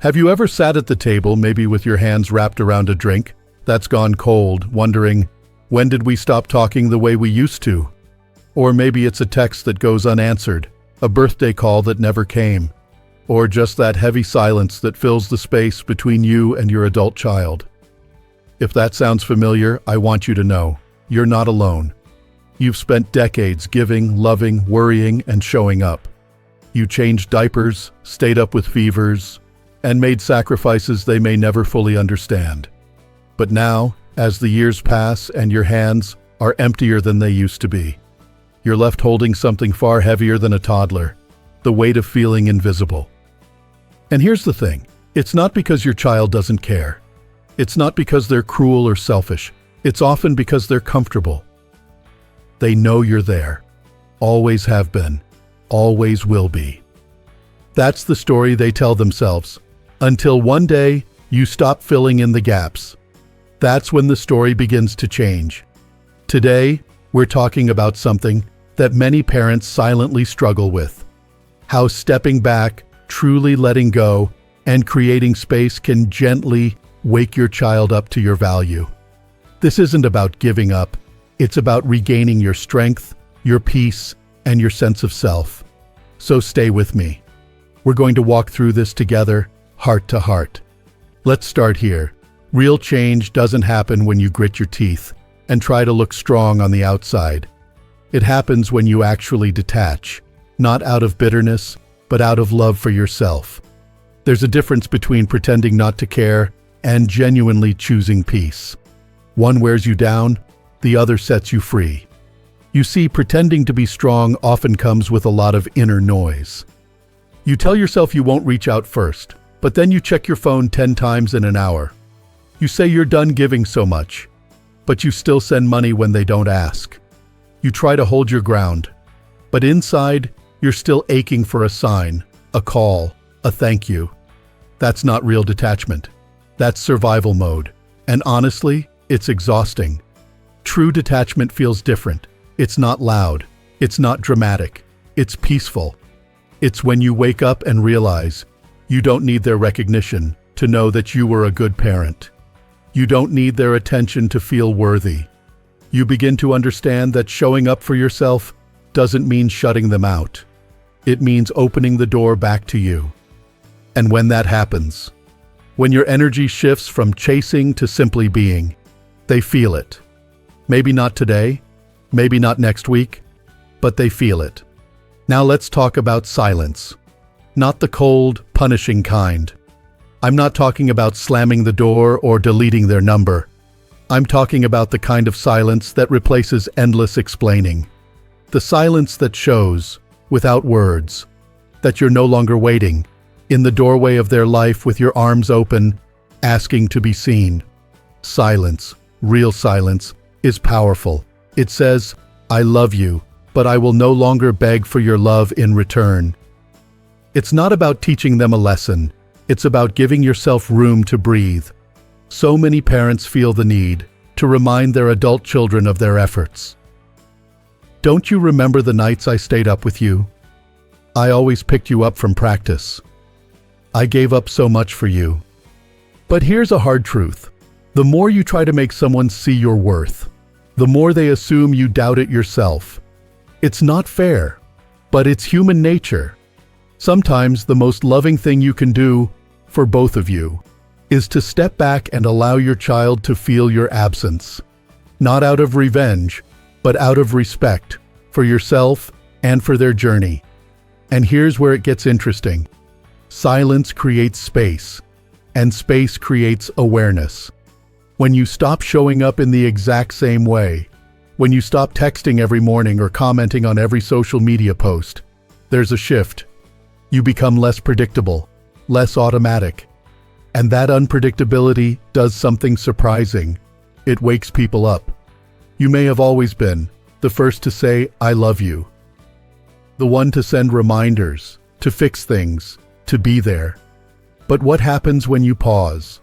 Have you ever sat at the table, maybe with your hands wrapped around a drink that's gone cold, wondering, when did we stop talking the way we used to? Or maybe it's a text that goes unanswered, a birthday call that never came, or just that heavy silence that fills the space between you and your adult child. If that sounds familiar, I want you to know, you're not alone. You've spent decades giving, loving, worrying, and showing up. You changed diapers, stayed up with fevers, and made sacrifices they may never fully understand. But now, as the years pass and your hands are emptier than they used to be, you're left holding something far heavier than a toddler, the weight of feeling invisible. And here's the thing, it's not because your child doesn't care. It's not because they're cruel or selfish. It's often because they're comfortable. They know you're there, always have been, always will be. That's the story they tell themselves, until one day you stop filling in the gaps. That's when the story begins to change. Today, we're talking about something that many parents silently struggle with. How stepping back, truly letting go, and creating space can gently wake your child up to your value. This isn't about giving up. It's about regaining your strength, your peace, and your sense of self. So stay with me. We're going to walk through this together, heart to heart. Let's start here. Real change doesn't happen when you grit your teeth and try to look strong on the outside. It happens when you actually detach, not out of bitterness, but out of love for yourself. There's a difference between pretending not to care and genuinely choosing peace. One wears you down, the other sets you free. You see, pretending to be strong often comes with a lot of inner noise. You tell yourself you won't reach out first, but then you check your phone 10 times in an hour. You say you're done giving so much, but you still send money when they don't ask. You try to hold your ground, but inside, you're still aching for a sign, a call, a thank you. That's not real detachment. That's survival mode. And honestly, it's exhausting. True detachment feels different. It's not loud. It's not dramatic. It's peaceful. It's when you wake up and realize you don't need their recognition to know that you were a good parent. You don't need their attention to feel worthy. You begin to understand that showing up for yourself doesn't mean shutting them out. It means opening the door back to you. And when that happens, when your energy shifts from chasing to simply being, they feel it. Maybe not today, maybe not next week, but they feel it. Now let's talk about silence. Not the cold, punishing kind. I'm not talking about slamming the door or deleting their number. I'm talking about the kind of silence that replaces endless explaining. The silence that shows, without words, that you're no longer waiting, in the doorway of their life with your arms open, asking to be seen. Silence, real silence, is powerful. It says, I love you, but I will no longer beg for your love in return. It's not about teaching them a lesson. It's about giving yourself room to breathe. So many parents feel the need to remind their adult children of their efforts. Don't you remember the nights I stayed up with you? I always picked you up from practice. I gave up so much for you. But here's a hard truth. The more you try to make someone see your worth, the more they assume you doubt it yourself. It's not fair, but it's human nature. Sometimes the most loving thing you can do, for both of you, is to step back and allow your child to feel your absence. Not out of revenge, but out of respect for yourself and for their journey. And here's where it gets interesting. Silence creates space, and space creates awareness. When you stop showing up in the exact same way, when you stop texting every morning or commenting on every social media post, there's a shift. You become less predictable, less automatic. And that unpredictability does something surprising. It wakes people up. You may have always been the first to say, I love you. The one to send reminders, to fix things, to be there. But what happens when you pause?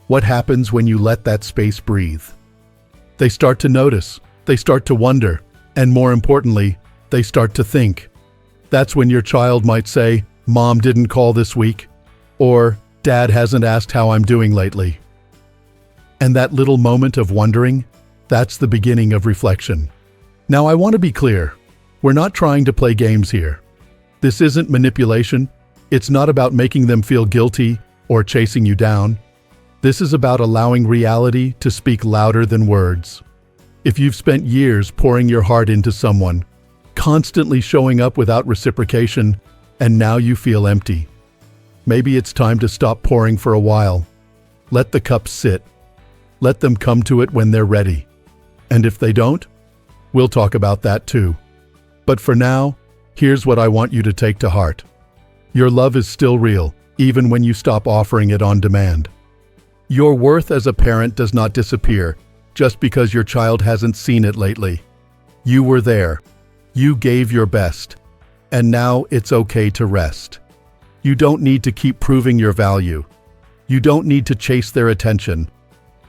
What happens when you let that space breathe? They start to notice, they start to wonder, and more importantly, they start to think. That's when your child might say, Mom didn't call this week, or Dad hasn't asked how I'm doing lately. And that little moment of wondering, that's the beginning of reflection. Now, I want to be clear. We're not trying to play games here. This isn't manipulation. It's not about making them feel guilty or chasing you down. This is about allowing reality to speak louder than words. If you've spent years pouring your heart into someone, constantly showing up without reciprocation, and now you feel empty, maybe it's time to stop pouring for a while. Let the cup sit. Let them come to it when they're ready. And if they don't, we'll talk about that too. But for now, here's what I want you to take to heart. Your love is still real, even when you stop offering it on demand. Your worth as a parent does not disappear just because your child hasn't seen it lately. You were there. You gave your best. And now it's okay to rest. You don't need to keep proving your value. You don't need to chase their attention.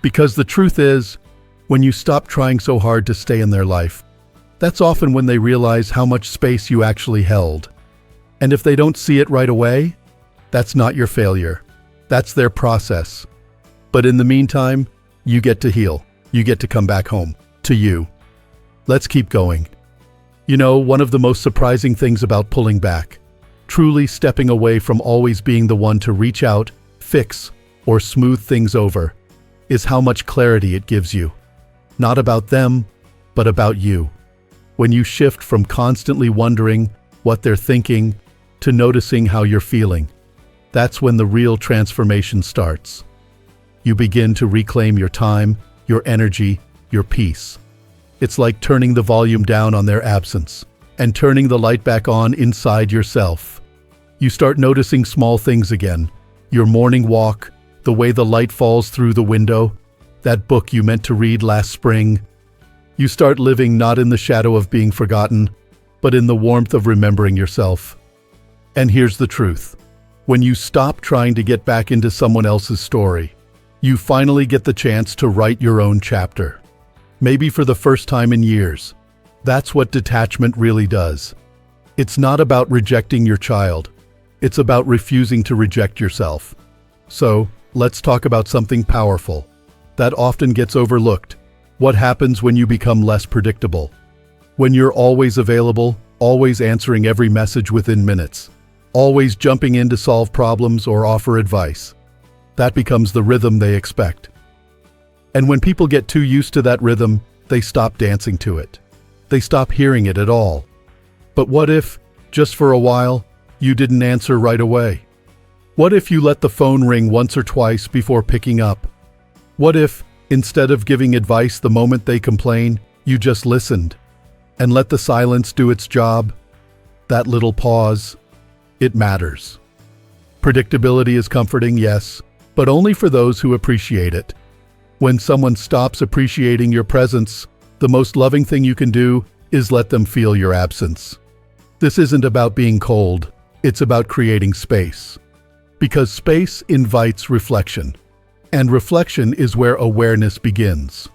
Because the truth is, when you stop trying so hard to stay in their life, that's often when they realize how much space you actually held. And if they don't see it right away, that's not your failure. That's their process. But in the meantime, you get to heal. You get to come back home. To you. Let's keep going. You know, one of the most surprising things about pulling back, truly stepping away from always being the one to reach out, fix, or smooth things over, is how much clarity it gives you. Not about them, but about you. When you shift from constantly wondering what they're thinking to noticing how you're feeling, that's when the real transformation starts. You begin to reclaim your time, your energy, your peace. It's like turning the volume down on their absence and turning the light back on inside yourself. You start noticing small things again. Your morning walk, the way the light falls through the window, that book you meant to read last spring. You start living not in the shadow of being forgotten, but in the warmth of remembering yourself. And here's the truth. When you stop trying to get back into someone else's story, you finally get the chance to write your own chapter. Maybe for the first time in years. That's what detachment really does. It's not about rejecting your child. It's about refusing to reject yourself. So, let's talk about something powerful that often gets overlooked. What happens when you become less predictable? When you're always available, always answering every message within minutes, always jumping in to solve problems or offer advice. That becomes the rhythm they expect. And when people get too used to that rhythm, they stop dancing to it. They stop hearing it at all. But what if, just for a while, you didn't answer right away? What if you let the phone ring once or twice before picking up? What if, instead of giving advice the moment they complain, you just listened and let the silence do its job? That little pause, it matters. Predictability is comforting, yes, but only for those who appreciate it. When someone stops appreciating your presence, the most loving thing you can do is let them feel your absence. This isn't about being cold, it's about creating space. Because space invites reflection, and reflection is where awareness begins.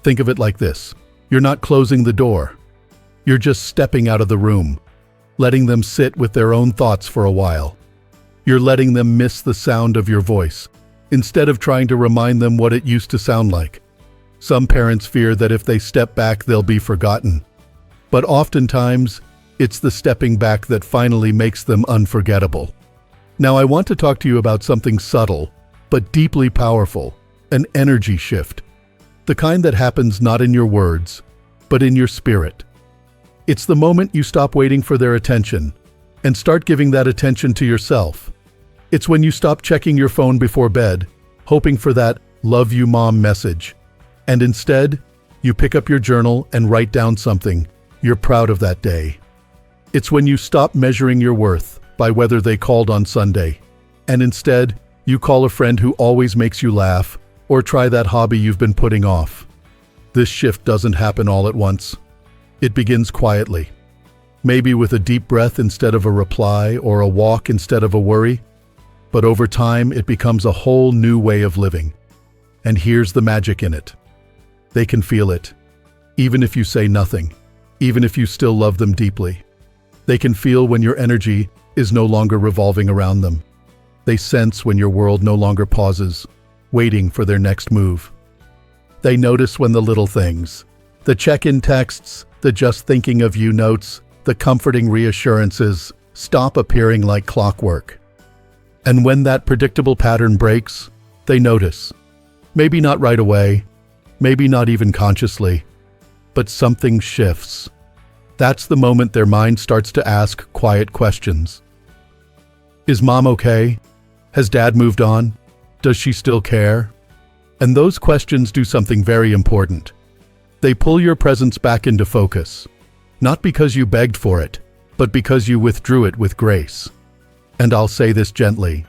Think of it like this. You're not closing the door. You're just stepping out of the room, letting them sit with their own thoughts for a while. You're letting them miss the sound of your voice, instead of trying to remind them what it used to sound like. Some parents fear that if they step back, they'll be forgotten. But oftentimes, it's the stepping back that finally makes them unforgettable. Now, I want to talk to you about something subtle, but deeply powerful, an energy shift. The kind that happens not in your words, but in your spirit. It's the moment you stop waiting for their attention and start giving that attention to yourself. It's when you stop checking your phone before bed, hoping for that "love you, mom" message. And instead, you pick up your journal and write down something you're proud of that day. It's when you stop measuring your worth by whether they called on Sunday, and instead, you call a friend who always makes you laugh, or try that hobby you've been putting off. This shift doesn't happen all at once. It begins quietly. Maybe with a deep breath instead of a reply, or a walk instead of a worry. But over time, it becomes a whole new way of living. And here's the magic in it. They can feel it, even if you say nothing, even if you still love them deeply. They can feel when your energy is no longer revolving around them. They sense when your world no longer pauses, waiting for their next move. They notice when the little things, the check-in texts, the just thinking of you notes, the comforting reassurances, stop appearing like clockwork. And when that predictable pattern breaks, they notice. Maybe not right away, maybe not even consciously, but something shifts. That's the moment their mind starts to ask quiet questions. Is mom okay? Has dad moved on? Does she still care? And those questions do something very important. They pull your presence back into focus, not because you begged for it, but because you withdrew it with grace. And I'll say this gently.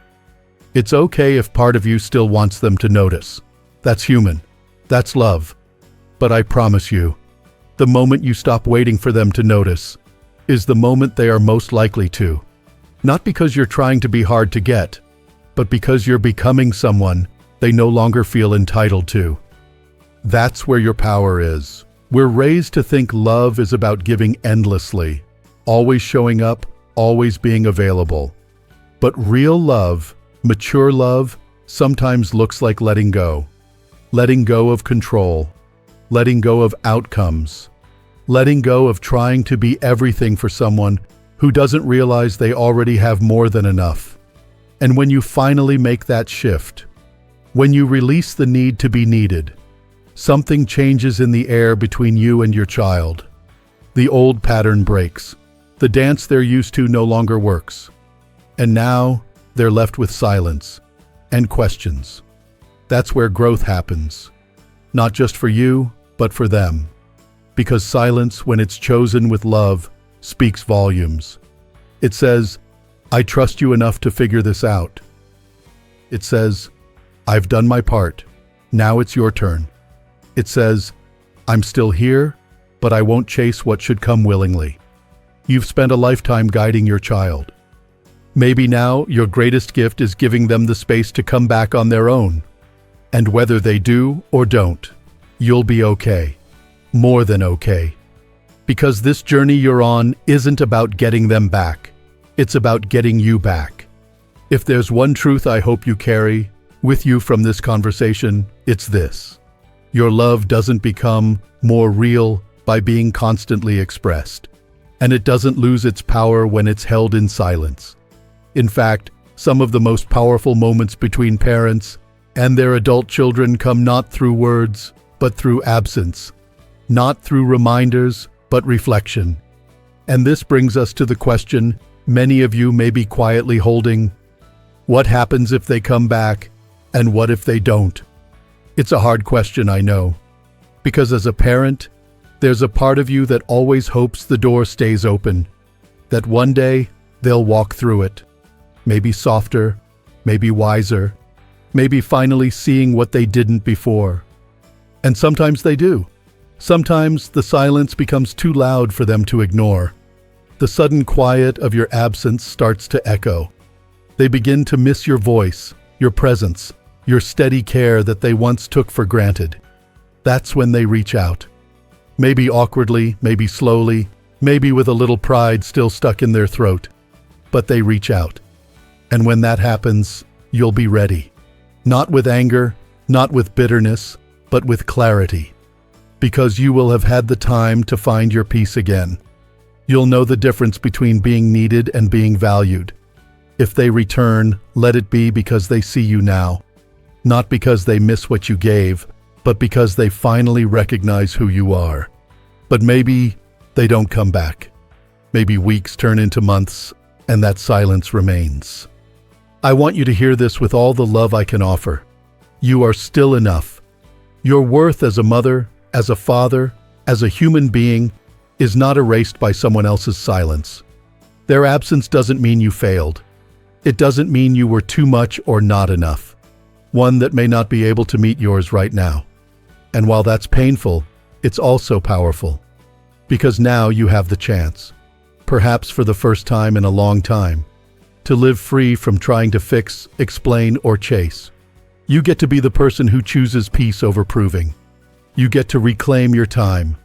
It's okay if part of you still wants them to notice. That's human. That's love. But I promise you, the moment you stop waiting for them to notice is the moment they are most likely to. Not because you're trying to be hard to get, but because you're becoming someone they no longer feel entitled to. That's where your power is. We're raised to think love is about giving endlessly, always showing up, always being available. But real love, mature love, sometimes looks like letting go. Letting go of control. Letting go of outcomes. Letting go of trying to be everything for someone who doesn't realize they already have more than enough. And when you finally make that shift, when you release the need to be needed, something changes in the air between you and your child. The old pattern breaks. The dance they're used to no longer works. And now they're left with silence and questions. That's where growth happens. Not just for you, but for them. Because silence, when it's chosen with love, speaks volumes. It says, I trust you enough to figure this out. It says, I've done my part. Now it's your turn. It says, I'm still here, but I won't chase what should come willingly. You've spent a lifetime guiding your child. Maybe now your greatest gift is giving them the space to come back on their own. And whether they do or don't, you'll be okay. More than okay. Because this journey you're on isn't about getting them back. It's about getting you back. If there's one truth I hope you carry with you from this conversation, it's this. Your love doesn't become more real by being constantly expressed. And it doesn't lose its power when it's held in silence. In fact, some of the most powerful moments between parents and their adult children come not through words, but through absence. Not through reminders, but reflection. And this brings us to the question many of you may be quietly holding. What happens if they come back, and what if they don't? It's a hard question, I know. Because as a parent, there's a part of you that always hopes the door stays open, that one day they'll walk through it. Maybe softer, maybe wiser, maybe finally seeing what they didn't before. And sometimes they do. Sometimes the silence becomes too loud for them to ignore. The sudden quiet of your absence starts to echo. They begin to miss your voice, your presence, your steady care that they once took for granted. That's when they reach out. Maybe awkwardly, maybe slowly, maybe with a little pride still stuck in their throat. But they reach out. And when that happens, you'll be ready. Not with anger, not with bitterness, but with clarity. Because you will have had the time to find your peace again. You'll know the difference between being needed and being valued. If they return, let it be because they see you now. Not because they miss what you gave, but because they finally recognize who you are. But maybe they don't come back. Maybe weeks turn into months, and that silence remains. I want you to hear this with all the love I can offer. You are still enough. Your worth as a mother, as a father, as a human being, is not erased by someone else's silence. Their absence doesn't mean you failed. It doesn't mean you were too much or not enough. One that may not be able to meet yours right now. And while that's painful, it's also powerful. Because now you have the chance, perhaps for the first time in a long time, to live free from trying to fix, explain, or chase. You get to be the person who chooses peace over proving. You get to reclaim your time,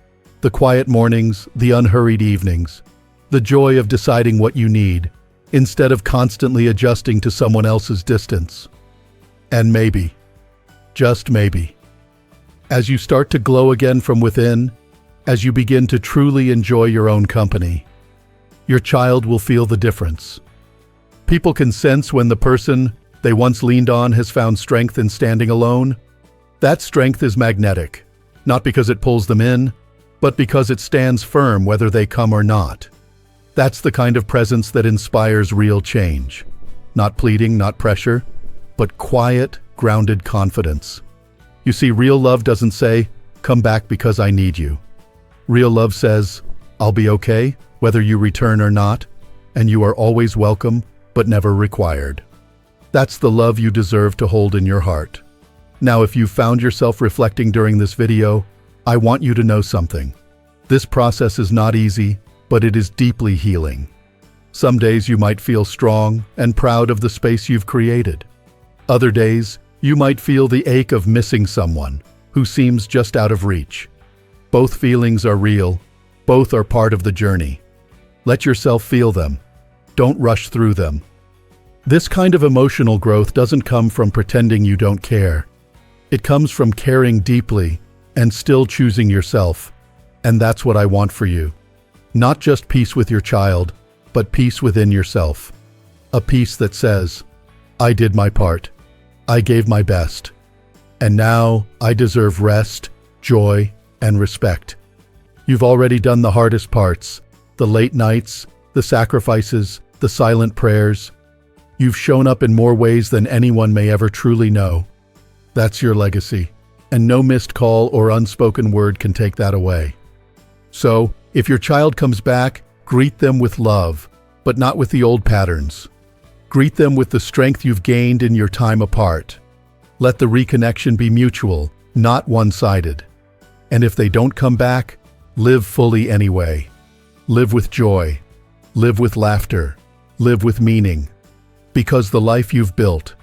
the quiet mornings, the unhurried evenings, the joy of deciding what you need, instead of constantly adjusting to someone else's distance. And maybe, just maybe, as you start to glow again from within, as you begin to truly enjoy your own company, your child will feel the difference. People can sense when the person they once leaned on has found strength in standing alone. That strength is magnetic, not because it pulls them in, but because it stands firm whether they come or not. That's the kind of presence that inspires real change. Not pleading, not pressure, but quiet, grounded confidence. You see, real love doesn't say, "Come back because I need you." Real love says, "I'll be okay, whether you return or not, and you are always welcome, but never required." That's the love you deserve to hold in your heart. Now, if you found yourself reflecting during this video, I want you to know something. This process is not easy, but it is deeply healing. Some days you might feel strong and proud of the space you've created. Other days, you might feel the ache of missing someone who seems just out of reach. Both feelings are real. Both are part of the journey. Let yourself feel them. Don't rush through them. This kind of emotional growth doesn't come from pretending you don't care. It comes from caring deeply and still choosing yourself. And that's what I want for you. Not just peace with your child, but peace within yourself. A peace that says, "I did my part. I gave my best. And now I deserve rest, joy, and respect." You've already done the hardest parts, the late nights, the sacrifices, the silent prayers. You've shown up in more ways than anyone may ever truly know. That's your legacy, and no missed call or unspoken word can take that away. So, if your child comes back, greet them with love, but not with the old patterns. Greet them with the strength you've gained in your time apart. Let the reconnection be mutual, not one-sided. And if they don't come back, live fully anyway. Live with joy. Live with laughter. Live with meaning. Because the life you've built,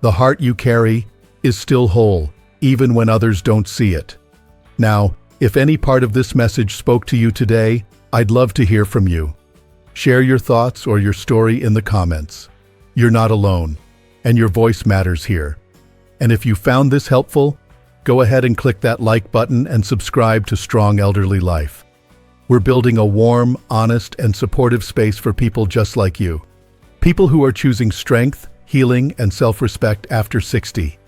the heart you carry, is still whole, even when others don't see it. Now, if any part of this message spoke to you today, I'd love to hear from you. Share your thoughts or your story in the comments. You're not alone, and your voice matters here. And if you found this helpful, go ahead and click that like button and subscribe to Strong Elderly Life. We're building a warm, honest, and supportive space for people just like you. People who are choosing strength, healing, and self-respect after 60.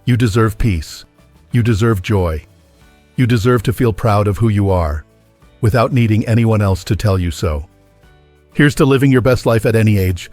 You deserve peace. You deserve joy. You deserve to feel proud of who you are, without needing anyone else to tell you so. Here's to living your best life at any age,